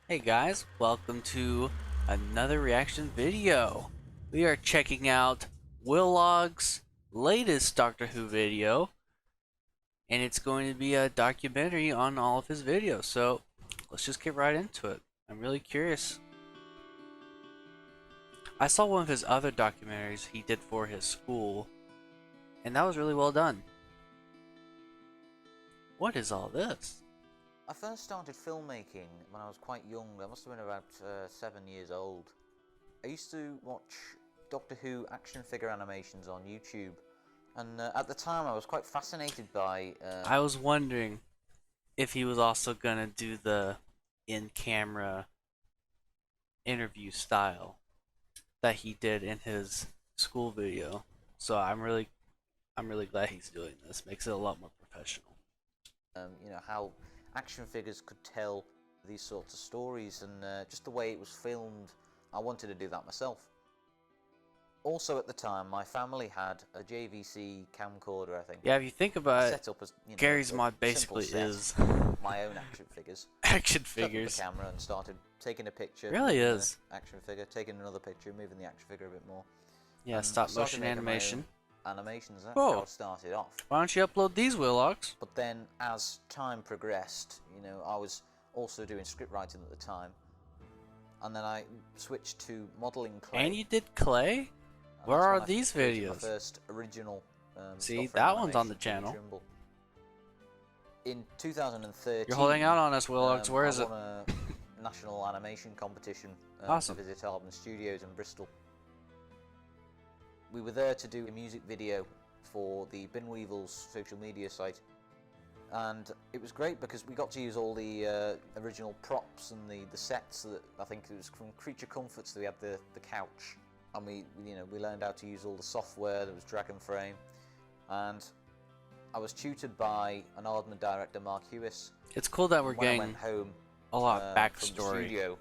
Hey guys, welcome to another reaction video. We are checking out Willogs' latest Doctor Who video, and it's going to be a documentary on all of his videos. So let's just get right into it. I'm really curious. I saw one of his other documentaries he did for his school, and that was really well done. What is all this? I first started filmmaking when I was quite young. I must have been about 7 years old. I used to watch Doctor Who action figure animations on YouTube, and at the time I was quite fascinated by... I was wondering if he was also gonna do the in-camera interview style that he did in his school video. So I'm really glad he's doing this. Makes it a lot more professional. how action figures could tell these sorts of stories, and just the way it was filmed, I wanted to do that myself. Also at the time, my family had a JVC camcorder, I think. Yeah, if you think about it, set up as, Gary's mod basically is my own action figures. action figures. Set up the camera and started taking a picture. Really is. Action figure, taking another picture, moving the action figure a bit more. Yeah, stop motion animation. Animations, that's Whoa. how it started off. Why don't you upload these Willogs? But then, as time progressed, I was also doing script writing at the time, and then I switched to modelling clay. And you did clay? Where are these videos? My first original. See, that one's on the channel. In 2013, you're holding out on us, Willogs. Where is it? I won a national animation competition. Awesome. To visit Albin Studios in Bristol. We were there to do a music video for the Binweevils social media site, and it was great because we got to use all the original props and the sets. That I think it was from Creature Comforts that we had the couch, and we learned how to use all the software. There was Dragon Frame, and I was tutored by an Aardman director, Mark Hewis. It's cool that we're when getting I went home, a lot of backstory. From the studio,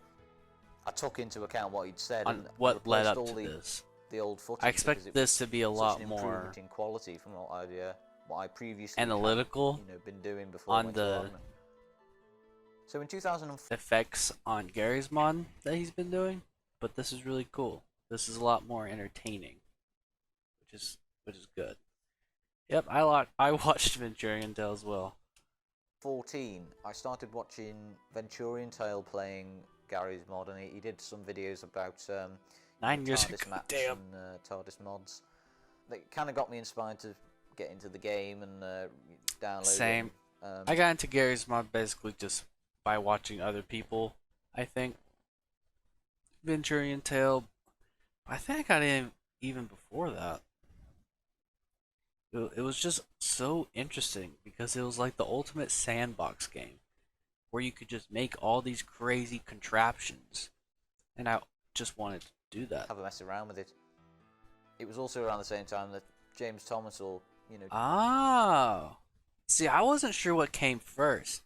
I took into account what he'd said on and what led up all to this. The old footage. I expect this to be a lot more in quality from what I previously analytical been doing before. on the so in 2004 effects on Gary's mod that he's been doing, but this is really cool. This is a lot more entertaining, which is good. Yep, I watched Venturian Tale as well. 14, I started watching Venturian Tale playing Gary's mod, and he did some videos about 9 years TARDIS ago, maps damn. and TARDIS mods. That kind of got me inspired to get into the game and download. Same. I got into Gary's mod basically just by watching other people. I think Venturian Tale. I think I got in even before that. It was just so interesting because it was like the ultimate sandbox game where you could just make all these crazy contraptions, and I just wanted to do that. Have a mess around with it. It was also around the same time that James Thomas will, Oh. See, I wasn't sure what came first.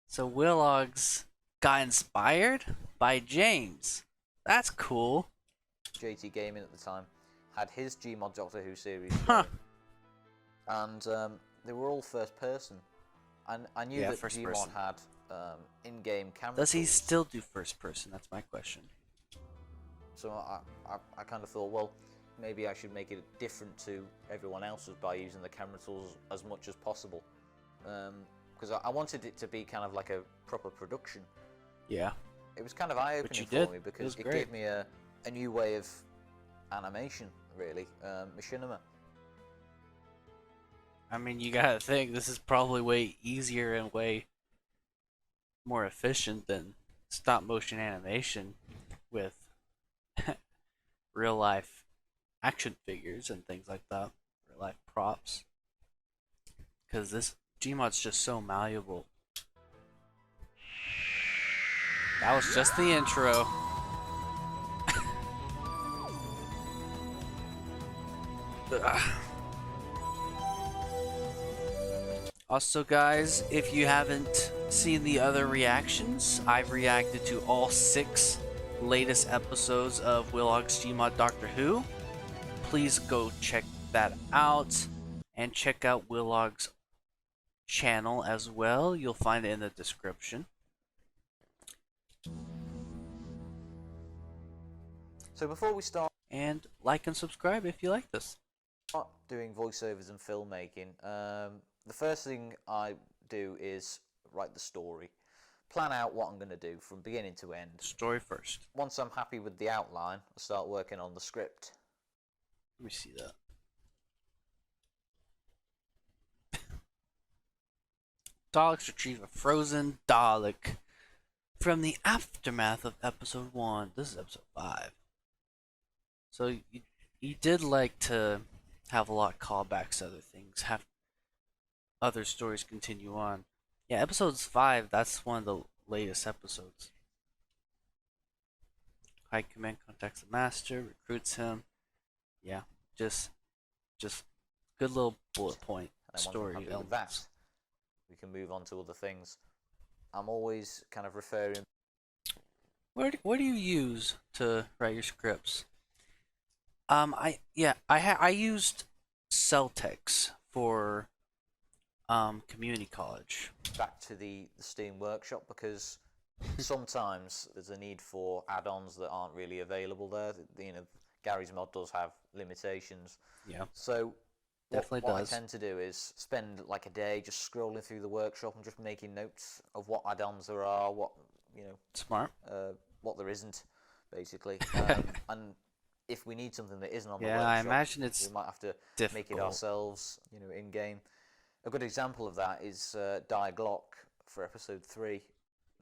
So Willogs got inspired by James. That's cool. JT Gaming at the time had his Gmod Doctor Who series. Huh. And they were all first person. And I knew that Gmod had in-game camera Does he tools. still do first person? That's my question. So I kind of thought, well, maybe I should make it different to everyone else's by using the camera tools as much as possible. Because I wanted it to be kind of like a proper production. Yeah. It was kind of eye-opening for me because it gave me a new way of animation, really, machinima. I mean, you gotta think, this is probably way easier and way more efficient than stop motion animation with real life action figures and things like that, real life props. Because this Gmod's just so malleable. That was just the intro. Also guys, if you haven't seen the other reactions, I've reacted to all 6 latest episodes of Willogs Gmod Doctor Who. Please go check that out and check out Willogs' channel as well. You'll find it in the description. So before we start And like and subscribe if you like this. doing voiceovers and filmmaking, the first thing I do is write the story, plan out what I'm going to do from beginning to end. Story first. Once I'm happy with the outline, I start working on the script. Let me see that. Daleks retrieve a frozen Dalek from the aftermath of episode 1. This is episode 5. So you did like to have a lot of callbacks to other things, have other stories continue on. Yeah, episode 5, that's one of the latest episodes. High Command contacts the Master, recruits him. Yeah, just good little bullet point And then story once I'm happy with elements. that, we can move on to other things. I'm always kind of referring. What do you use to write your scripts? I used Celtics for community college. Back to the Steam Workshop, because sometimes there's a need for add-ons that aren't really available there. You know, Gary's mod does have limitations. Yeah, So definitely what does. I tend to do is spend like a day just scrolling through the workshop and just making notes of what add-ons there are, what Smart. what there isn't, basically. And if we need something that isn't on the Yeah, workshop, I imagine it's we might have to difficult. make it ourselves, in game. A good example of that is Die Glock for episode 3.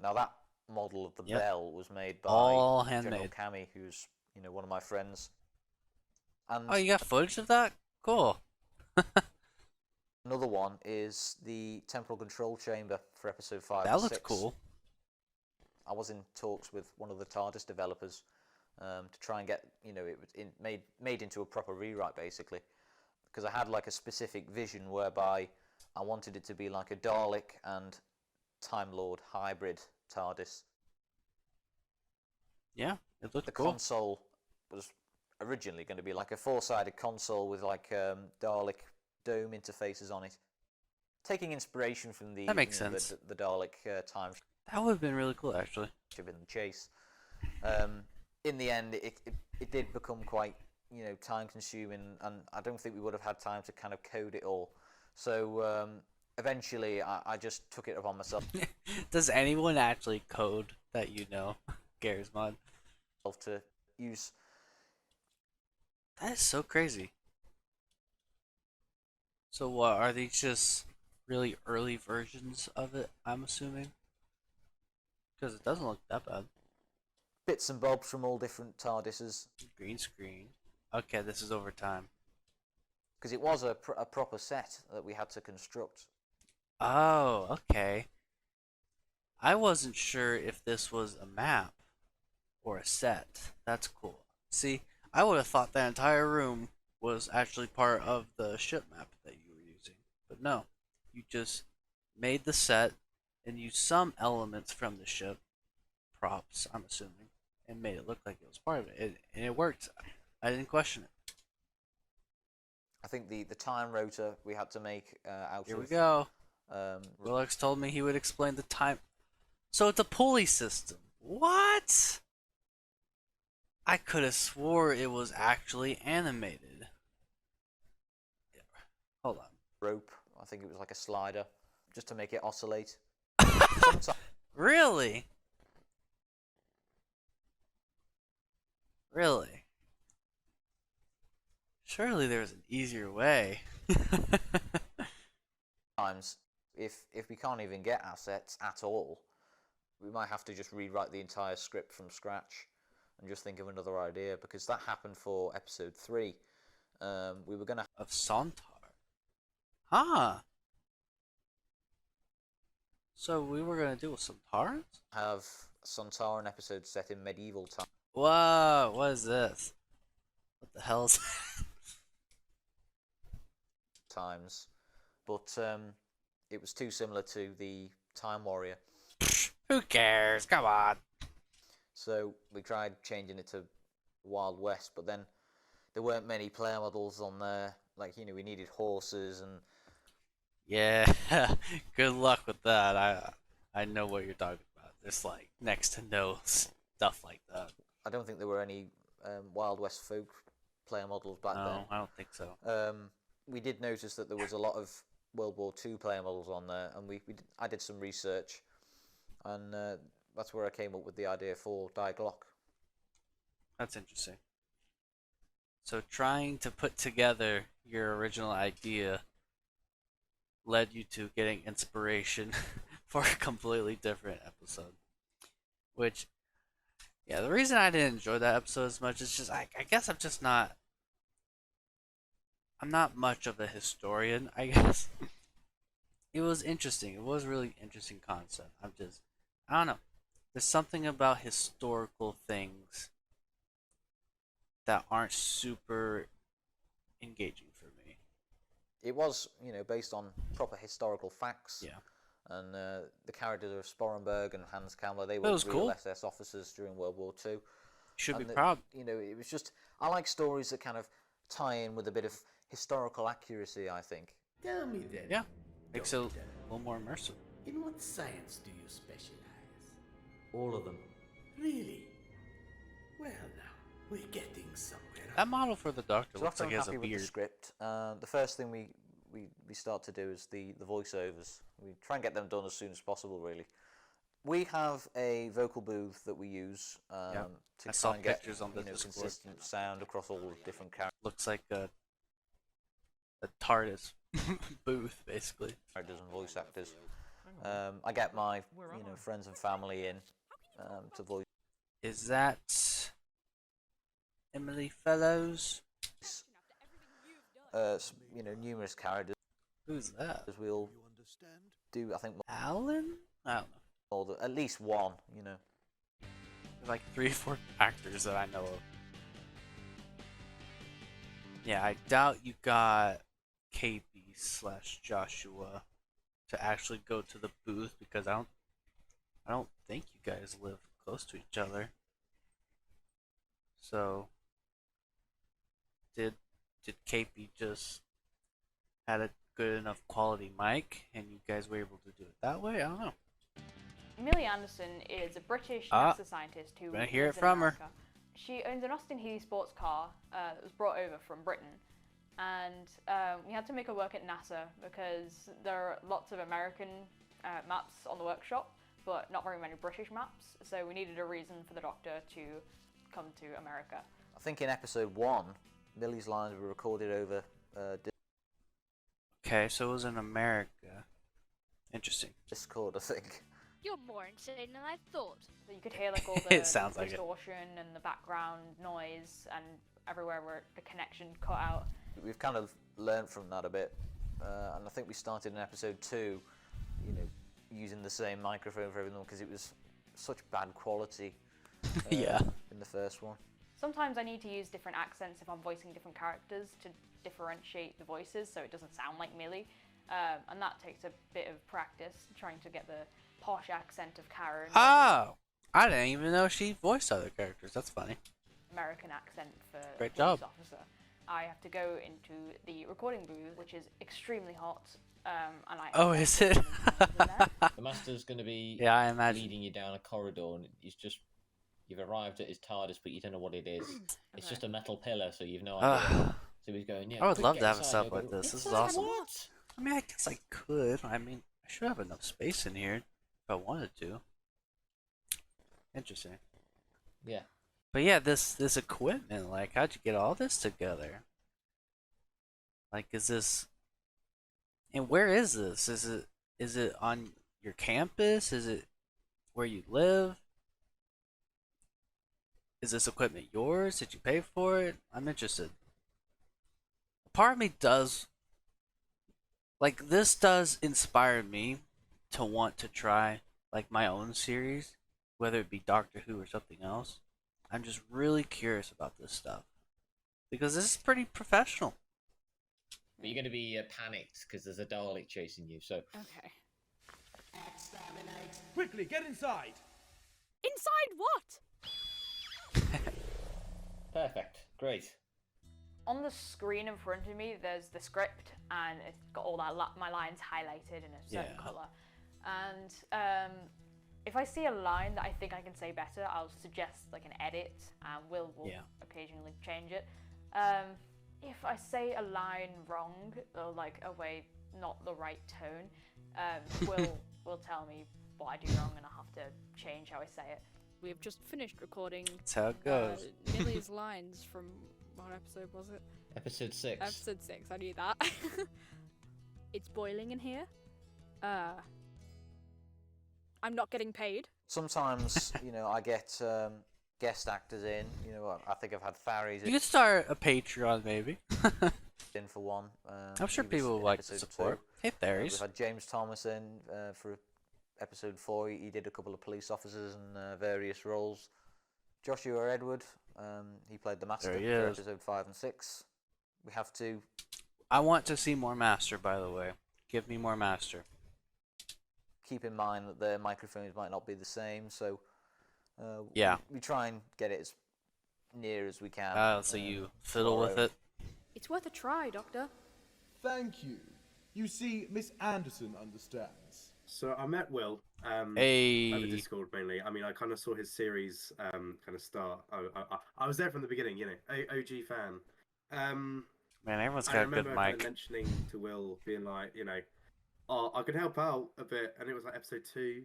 Now that model of the Yep. bell was made by All General handmade. Cami, who's one of my friends. And Oh, you got footage of that? Cool. another one is the temporal control chamber for episode 5 That and looks 6. cool. I was in talks with one of the TARDIS developers to try and get it made into a proper rewrite, basically, because I had like a specific vision whereby I wanted it to be like a Dalek and Time Lord hybrid TARDIS. Yeah, it looked The cool. console was originally going to be like a 4-sided console with like Dalek dome interfaces on it, taking inspiration from the That makes sense. the Dalek time That would have been really cool, actually. in the chase. In the end, it did become quite time consuming, and I don't think we would have had time to kind of code it all. So eventually, I just took it upon myself Does anyone actually code that you know? Gary's mod. to use. That is so crazy. So what, are these just really early versions of it, I'm assuming? Because it doesn't look that bad. Bits and bobs from all different TARDISes, Green screen. Okay, this is over time. because it was a proper set that we had to construct. Oh, okay. I wasn't sure if this was a map or a set. That's cool. See, I would have thought that entire room was actually part of the ship map that you were using. But no, you just made the set and used some elements from the ship, props, I'm assuming, and made it look like it was part of it. And it worked. I didn't question it. I think the time rotor we had to make out Here of. we go. Um, Willogs told me he would explain the time. So it's a pulley system. What? I could have swore it was actually animated. Yeah. Hold on. rope. I think it was like a slider, just to make it oscillate. Really? Really? Surely there's an easier way. Sometimes, if we can't even get assets at all, we might have to just rewrite the entire script from scratch and just think of another idea, because that happened for episode 3. We were gonna Of Sontar. Huh. So we were gonna do some Sontarans? have a Sontaran episode set in medieval Whoa, what is this? What the hell is times, but it was too similar to the Time Warrior, Who cares? Come on. so we tried changing it to Wild West, but then there weren't many player models on there. Like, we needed horses and Yeah, good luck with that. I know what you're talking about. There's like next to no stuff like that. I don't think there were any Wild West folk player models back then. No, I don't think so. We did notice that there was a lot of World War II player models on there, and I did some research, and that's where I came up with the idea for Die Glock. That's interesting. So trying to put together your original idea led you to getting inspiration for a completely different episode. Which, yeah, the reason I didn't enjoy that episode as much is just I guess I'm not much of a historian, I guess. It was interesting. It was a really interesting concept. I don't know. There's something about historical things that aren't super engaging for me. It was, based on proper historical facts. Yeah. And the characters of Sporenberg and Hans Kammler, they were real cool. SS officers during World War II. Should be proud. It was just, I like stories that kind of tie in with a bit of historical accuracy, I think. Tell me then. Yeah. Makes it a Doctor, little more immersive. in what science do you specialize? All of them. Really? Well, now, we're getting somewhere. That model for the doctor So looks after like I'm he has happy a with the beard. script, the first thing we start to do is the voiceovers. We try and get them done as soon as possible, really. We have a vocal booth that we use Yep. to I saw try and get pictures on the Discord. consistent sound across all the different Looks like a TARDIS booth, basically. characters and voice actors. I get my friends and family in to voice. Is that Emily Fellows? Numerous characters. Who's that? As we'll do, I think, Alan? I don't know. at least one. There's like 3 or 4 actors that I know of. Yeah, I doubt you got KB/Joshua to actually go to the booth because I don't think you guys live close to each other. So did KP just had a good enough quality mic and you guys were able to do it that way? I don't know. Millie Anderson is a British Ah, NASA scientist who gonna hear lives it in from her. America. She owns an Austin Healey sports car that was brought over from Britain, and we had to make her work at NASA because there are lots of American maps on the workshop, but not very many British maps, so we needed a reason for the Doctor to come to America. I think in episode 1, Millie's lines were recorded over Okay, so it was in America. Interesting. Discord, I think. You're more insane than I thought. So you could hear like all the It sounds like it. distortion and the background noise and everywhere where the connection cut out. We've kind of learned from that a bit, and I think we started in episode 2, using the same microphone for everyone because it was such bad quality. Yeah. In the first one. Sometimes I need to use different accents if I'm voicing different characters to differentiate the voices so it doesn't sound like Millie. And that takes a bit of practice, trying to get the posh accent of Karen. Oh! I didn't even know she voiced other characters. That's funny. American accent for Great police job. officer. I have to go into the recording booth, which is extremely hot. And I Oh, is it? The master's going to be Yeah, I imagine. leading you down a corridor, and you've arrived at his TARDIS, but you don't know what it is. It's just a metal pillar, so you've no idea. So he's going, yeah. I would quick, love get to have a inside. setup You'll like go, this. This is "Inside awesome." What? I mean, I guess I could. I mean, I should have enough space in here if I wanted to. Interesting. Yeah. But yeah, this equipment, like, how'd you get all this together? Like, is this... And where is this? Is it on your campus? Is it where you live? Is this equipment yours? Did you pay for it? I'm interested. Part of me does... Like, this does inspire me to want to try, like, my own series, whether it be Doctor Who or something else. I'm just really curious about this stuff. Because this is pretty professional. But you're going to be panicked because there's a Dalek chasing you, so... Okay. Quickly, get inside! Inside what? Perfect. Great. On the screen in front of me, there's the script, and it's got all that my lines highlighted in a certain Yeah. colour. And if I see a line that I think I can say better, I'll suggest like an edit, and will occasionally change it. If I say a line wrong or like a way not the right tone, will tell me what I do wrong, and I'll have to change how I say it. We have just finished recording That's how it goes. Millie's lines from what episode was it? Episode 6. Episode 6, I knew that. It's boiling in here. I'm not getting paid. Sometimes, I get guest actors in. I think I've had Faris You could start a Patreon, maybe. in for one. I'm sure He was people would in like to episode support. 2. Hey, We've fairies. had James Thomas in for episode 4. He did a couple of police officers and various roles. Joshua Edward, he played the Master There he for is. episode 5 and 6. We have to I want to see more Master, by the way. Give me more Master. keep in mind that their microphones might not be the same, so Yeah. we try and get it as near as we can. So you fiddle with tomorrow. it. It's worth a try, Doctor. Thank you. You see, Miss Anderson understands. So I met Will over Hey. Discord mainly. I mean, I kind of saw his series kind of start. I was there from the beginning, OG fan. Man, everyone's I got a good remember kind of mic. mentioning to Will, being like, oh, I could help out a bit, and it was like episode 2,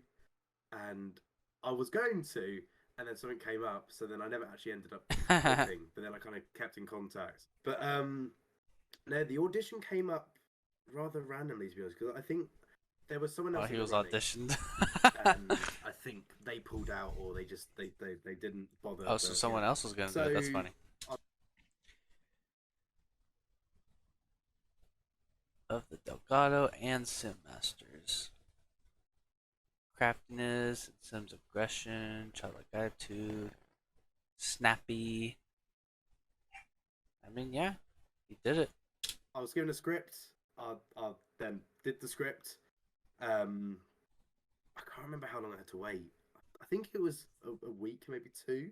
and I was going to, and then something came up, so then I never actually ended up helping, but then I kind of kept in contact. But no, the audition came up rather randomly, to be honest, because I think there was someone else. Oh, he in the was running, auditioned. and I think they pulled out, or they just they didn't bother. Oh, so someone else was gonna do it. That's funny. Of the Delgado and Sim Masters. Craftiness, Sim's aggression, childlike attitude, snappy. I mean, yeah, he did it. I was given a script. I then did the script. I can't remember how long I had to wait. I think it was a week, maybe 2,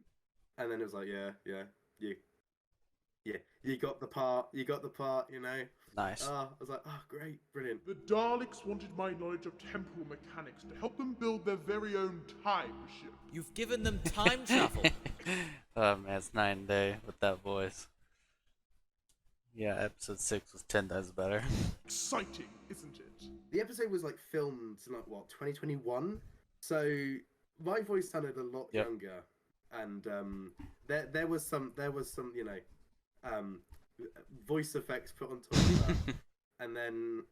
and then it was like, you got the part. You got the part. Nice. I was like, oh, great, brilliant. The Daleks wanted my knowledge of temporal mechanics to help them build their very own time ship. You've given them time travel. Oh man, it's 9 Day with that voice. Yeah, episode 6 was 10 times better. Exciting, isn't it? The episode was like filmed in 2021, so my voice sounded a lot younger, and there was some voice effects put on top of that, and then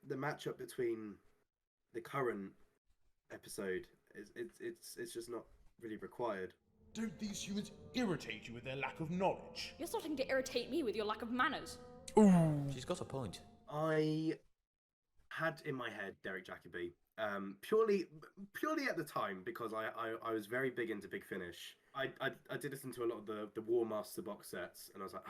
the matchup between the current episode it's just not really required. Don't these humans irritate you with their lack of knowledge? You're starting to irritate me with your lack of manners. She's got a point. I had in my head Derek Jacobi, purely at the time, because I was very big into Big Finish. I did listen to a lot of the War Master box sets, and I was like,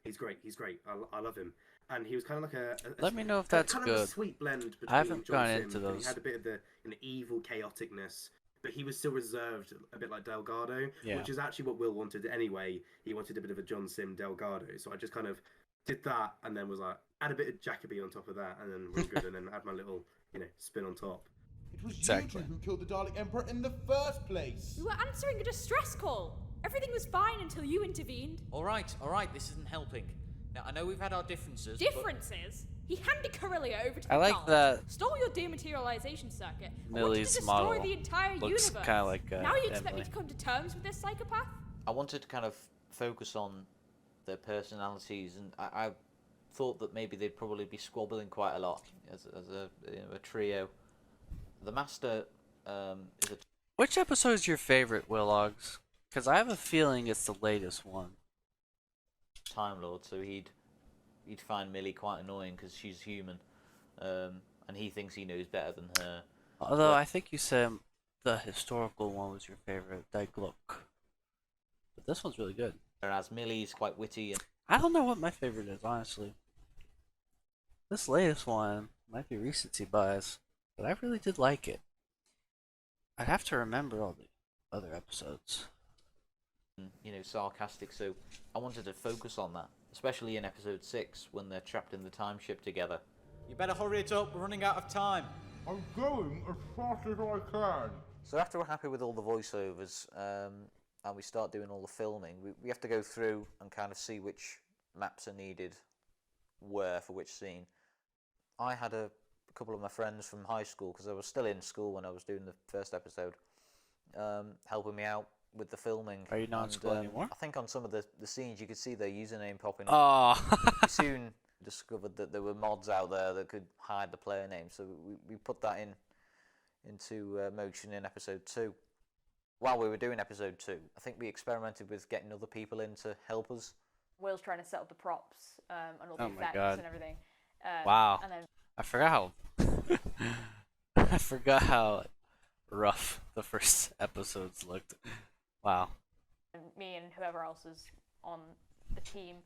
he's great. I love him. And he was kind of like a Let me know if that's kind good. of a sweet blend between I haven't John gone Sim, into and those. He had a bit of the evil chaoticness, but he was still reserved, a bit like Delgado, Yeah. which is actually what Will wanted anyway. He wanted a bit of a John Sim Delgado, so I just kind of did that, and then was like, add a bit of Jacobi on top of that, and then we're good, and then add my little, spin on top. It was Exactly. you two who killed the Dalek Emperor in the first place. We were answering a distress call. Everything was fine until you intervened. All right, this isn't helping. Now, I know we've had our differences. Differences? He handed Corellia over to I the like Daleks, that stole your dematerialization circuit, and wanted to Millie's destroy model the entire looks universe. kinda like, now you expect Emily. me to come to terms with this psychopath? I wanted to kind of focus on their personalities, and I thought that maybe they'd probably be squabbling quite a lot as a trio. The Master is a Which episode is your favorite, Willogs? Because I have a feeling it's the latest one. Time Lord, so he'd find Millie quite annoying because she's human, and he thinks he knows better than her. Although I think you said the historical one was your favorite, Dyke-Look. But this one's really good. Whereas Millie's quite witty and I don't know what my favorite is, honestly. This latest one might be recency bias, but I really did like it. I'd have to remember all the other episodes. sarcastic, so I wanted to focus on that, especially in episode 6 when they're trapped in the time ship together. You better hurry it up. We're running out of time. I'm going as fast as I can. So after we're happy with all the voiceovers and we start doing all the filming, we have to go through and kind of see which maps are needed where for which scene. I had a couple of my friends from high school, because I was still in school when I was doing the first episode, helping me out with the filming. Are you not in school anymore? I think on some of the scenes you could see their username popping up. Oh. We soon discovered that there were mods out there that could hide the player name, so we put that into motion in episode 2. While we were doing episode 2, I think we experimented with getting other people in to help us. Will's trying to set up the props and all the Oh my effects God. and everything. Wow. And then I forgot how I forgot how rough the first episodes looked. Wow. me and whoever else is on the team,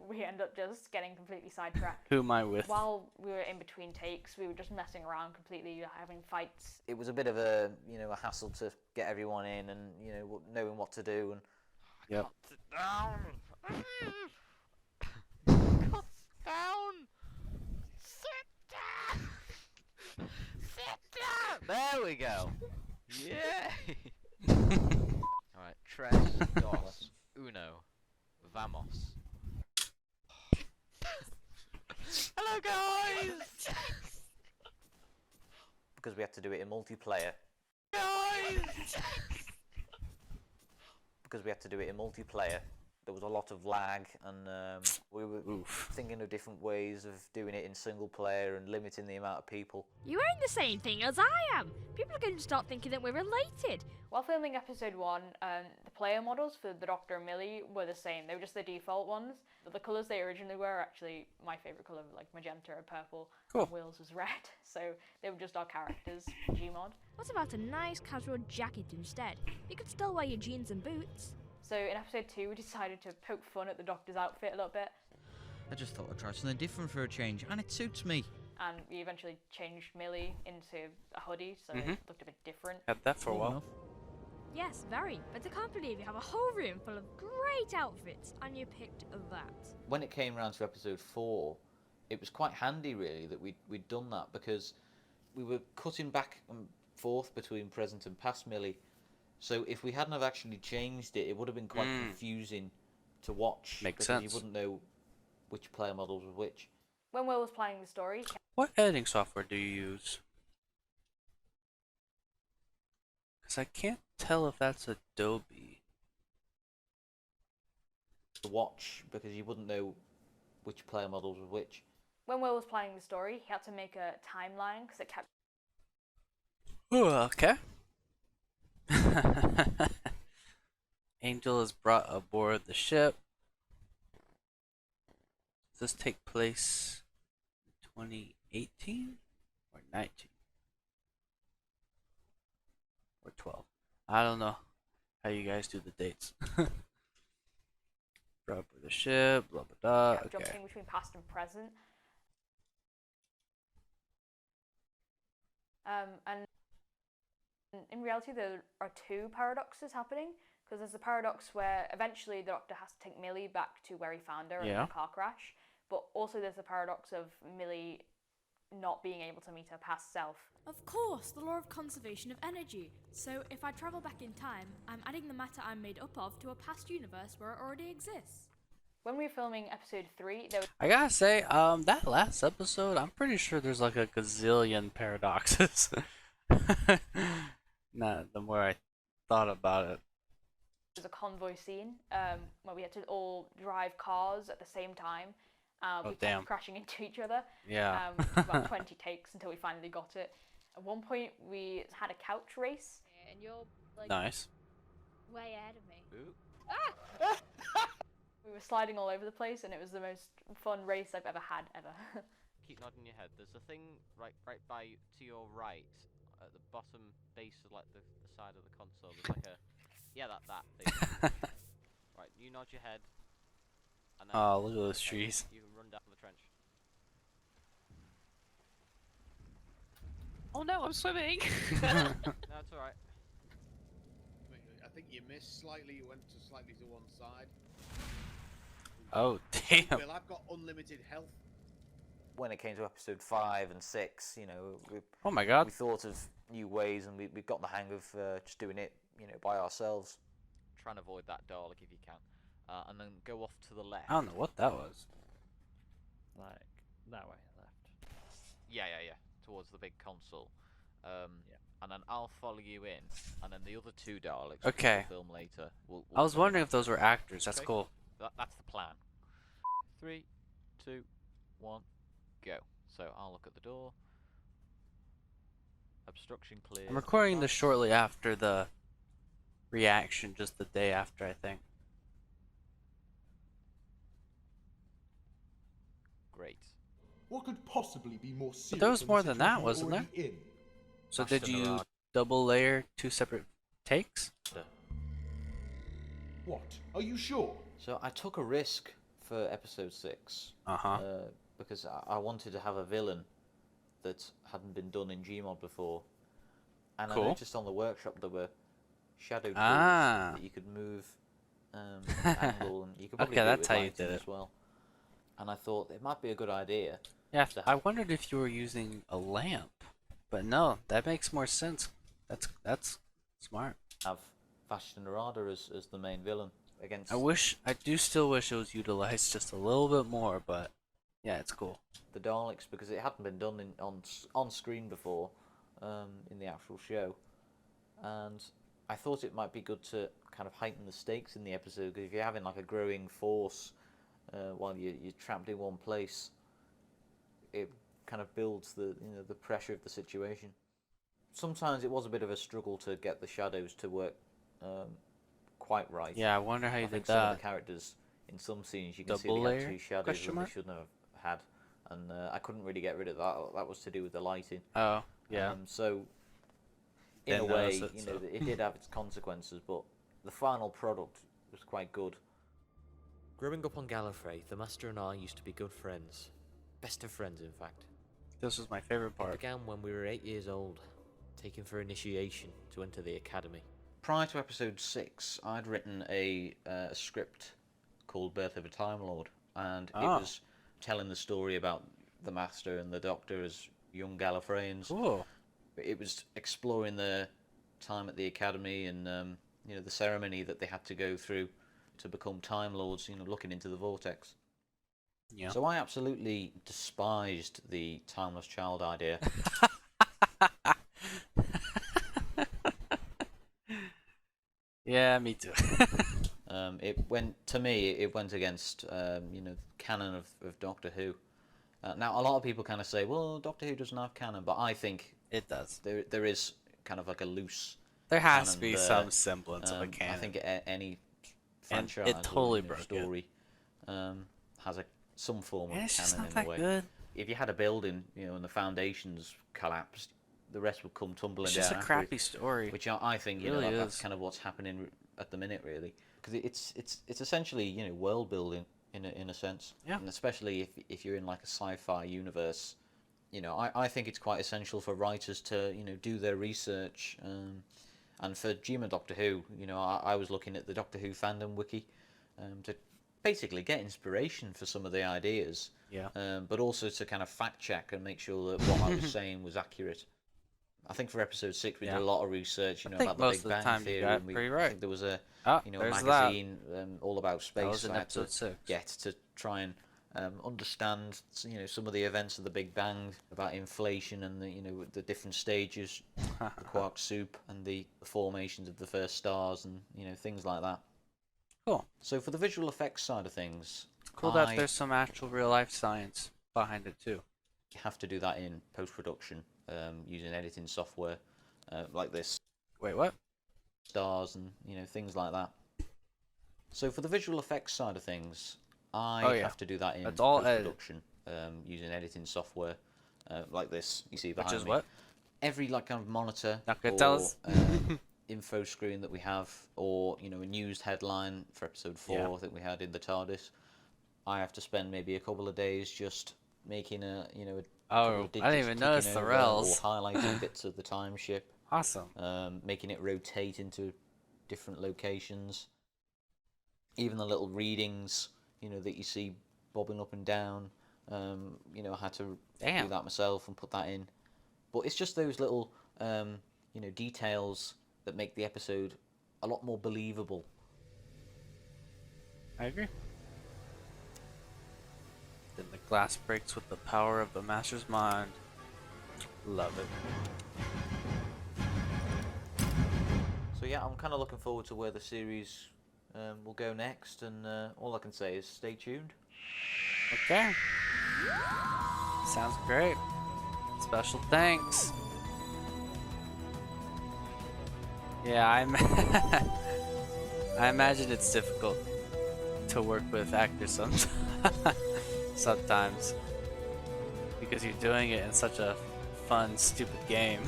we end up just getting completely sidetracked. Who am I with? While we were in between takes, we were just messing around completely, having fights. It was a bit of a a hassle to get everyone in and knowing what to do and. Yep. Sit down. There we go. Yeah. Alright, tres, dos, uno, vamos. Hello, guys. Because we had to do it in multiplayer. Guys. Because we had to do it in multiplayer, there was a lot of lag, and we were thinking of different ways of doing it in single player and limiting the amount of people. You ain't the same thing as I am. People are going to start thinking that we're related. While filming episode 1, the player models for the Doctor and Millie were the same. They were just the default ones. But the colours they originally were actually my favourite colour, like magenta or purple. Cool. And Will's was red. So they were just our characters in Gmod. What about a nice casual jacket instead? You could still wear your jeans and boots. So in episode 2, we decided to poke fun at the Doctor's outfit a little bit. I just thought I'd try something different for a change, and it suits me. And we eventually changed Millie into a hoodie, so it looked a bit different. Had that for a while. Yes, very. But I can't believe you have a whole room full of great outfits, and you picked that. When it came round to episode 4, it was quite handy really that we'd done that, because we were cutting back and forth between present and past Millie. So if we hadn't have actually changed it, it would have been quite confusing to watch. Makes because sense. You wouldn't know which player models were which. When Will was planning the story, What editing software do you use? Because I can't tell if that's Adobe. To watch, because you wouldn't know which player models were which. when Will was planning the story, he had to make a timeline because it kept. Ooh, okay. Angel is brought aboard the ship. Does this take place in 2018 or 19 or 12? I don't know how you guys do the dates. Brought aboard the ship, blah blah blah. Kept Okay. jumping between past and present. And in reality, there are two paradoxes happening. Because there's a paradox where eventually the Doctor has to take Millie back to where he found her in a car crash. But also there's the paradox of Millie not being able to meet her past self. Of course, the law of conservation of energy. So if I travel back in time, I'm adding the matter I'm made up of to a past universe where it already exists. When we were filming episode 3, there was I gotta say, that last episode, I'm pretty sure there's like a gazillion paradoxes. Nah, the more I thought about it. a convoy scene where we had to all drive cars at the same time. We damn. kept crashing into each other. Yeah. About 20 takes until we finally got it. At one point, we had a couch race. And you're like Nice. way ahead of me. We were sliding all over the place, and it was the most fun race I've ever had, ever. Keep nodding your head. There's a thing right by to your right, at the bottom base of like the side of the console. There's like a that thing. Right, you nod your head. And then, Oh, look at those trees. You can run down the trench. Oh no, I'm swimming! No, it's alright. I think you missed slightly. You went slightly to one side. Oh, damn. Well, I've got unlimited health. when it came to episode 5 and 6, you know, Oh my god. we thought of new ways, and we got the hang of just doing it, you know, by ourselves. Try and avoid that Dalek if you can, and then go off to the left. I don't know what that was. Like that way, left. Yeah, towards the big console. And then I'll follow you in, and then the other 2 Daleks. Okay. We'll film later. I was wondering if those were actors. That's Okay. cool. That's the plan. 3, 2, 1, go. So I'll look at the door. Obstruction clear. I'm recording this shortly after the reaction, just the day after, I think. Great. What could possibly be more serious? But there was than more the than that, situation wasn't you're there? already in? So Master did you Mirage. double layer 2 separate takes? What? Are you sure? So I took a risk for episode 6. Uh-huh. Because I wanted to have a villain that hadn't been done in Gmod before. And Cool. I noticed on the workshop there were shadow tools that you could move, angle, and you could probably Okay, do it that's with how you lighting did it. as well. And I thought it might be a good idea. Yeah, to I wondered if you were using a lamp. But no, that makes more sense. That's smart. have Vashta Narada as the main villain against I do still wish it was utilized just a little bit more, but yeah, it's cool. the Daleks, because it hadn't been done on screen before in the actual show. And I thought it might be good to kind of heighten the stakes in the episode, because if you're having like a growing force while you're trapped in one place, it kind of builds the pressure of the situation. Sometimes it was a bit of a struggle to get the shadows to work quite right. Yeah, I wonder how you I think did some of that. the characters in some scenes you can see Double they had layer? 2 shadows Question that they mark? shouldn't have had, and I couldn't really get rid of that. That was to do with the lighting. Oh, yeah. So in a Didn't way, notice it, so. it did have its consequences, but the final product was quite good. Growing up on Gallifrey, the Master and I used to be good friends. Best of friends, in fact. This was my favorite It part. began when we were 8 years old, taken for initiation to enter the academy. Prior to episode 6, I'd written a script called Birth of a Time Lord, and it Oh. was telling the story about the Master and the Doctor as young Gallifreyans. Cool. It was exploring their time at the academy and the ceremony that they had to go through to become Time Lords. Looking into the vortex. Yeah. So I absolutely despised the timeless child idea. Yeah, me too. It went against canon of Doctor Who. Now a lot of people kind of say, well, Doctor Who doesn't have canon, but I think it does. There is kind of like a loose. There has to canon be there. some semblance of a canon. I think any And franchise it totally or, broke it. story has some form of And it's just canon not in that a way. good. If you had a building, and the foundations collapsed, the rest would come tumbling It's down. just a afterwards, crappy story. Which I think It really that's is. kind of what's happening at the minute, really, because it's essentially world building in a sense. Yeah. And especially if you're in like a sci-fi universe, I think it's quite essential for writers to do their research. And for Gmod Doctor Who, I was looking at the Doctor Who fandom wiki to basically get inspiration for some of the ideas. Yeah. But also to kind of fact check and make sure that what I was saying was accurate. I think for episode 6 we did a lot of research, I think about the most Big of the Bang time you Theory. got And pretty I right. think there was a Ah, a there's that. magazine all about space. was in I had to episode 6. get to try and understand some of the events of the Big Bang, about inflation and the different stages, the quark soup and the formations of the first stars and things like that. Cool. So for the visual effects side of things, Cool that there's some actual real life science behind it too. You have to do that in post-production using editing software like this. Wait, what? Stars and things like that. So for the visual effects side of things, I have to do that in That's all post-production using editing software like this. You see behind Which is me. what? Every kind of monitor Okay, or tell us. info screen that we have, or a news headline for episode 4 Yeah. I think we had in the TARDIS. I have to spend maybe a couple of days just making a couple Oh, of I didn't digits even ticking notice the over, rails. or highlighting bits of the time ship. Awesome. Making it rotate into different locations. Even the little readings, that you see bobbing up and down. You know, I had to Damn. do that myself and put that in. But it's just those little, you know, details that make the episode a lot more believable. I agree. Then the glass breaks with the power of the master's mind. Love it. So yeah, I'm kind of looking forward to where the series will go next, and all I can say is stay tuned. Okay. Sounds great. Special thanks. Yeah, I imagine it's difficult to work with actors sometimes because you're doing it in such a fun, stupid game,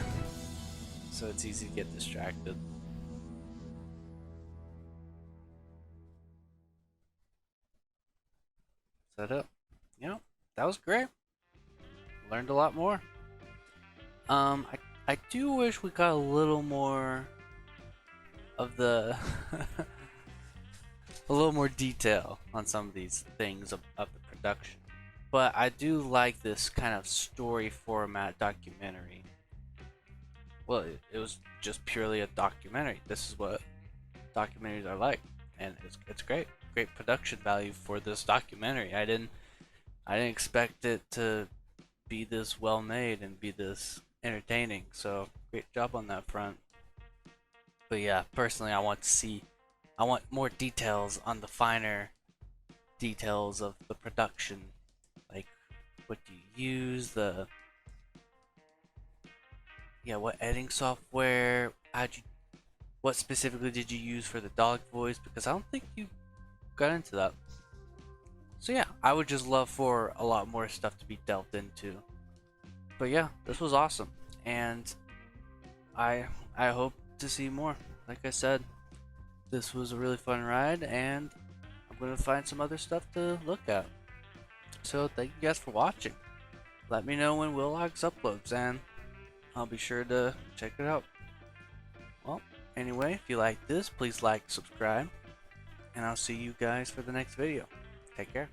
so it's easy to get distracted. Set up. You know, that was great. Learned a lot more. I do wish we got a little more of the a little more detail on some of these things of the production. But I do like this kind of story format documentary. Well, it was just purely a documentary. This is what documentaries are like, and it's great. Great production value for this documentary. I didn't expect it to be this well made and be this entertaining. So great job on that front. But yeah, personally, I want more details on the finer details of the production. Like, what do you use? What editing software? What specifically did you use for the dog voice? Because I don't think you got into that. So yeah, I would just love for a lot more stuff to be delved into. But yeah, this was awesome, and I hope to see more. Like I said, this was a really fun ride, and I'm gonna find some other stuff to look at. So thank you guys for watching. Let me know when Willogs uploads, and I'll be sure to check it out. Well, anyway, if you like this, please like, subscribe, and I'll see you guys for the next video. Take care.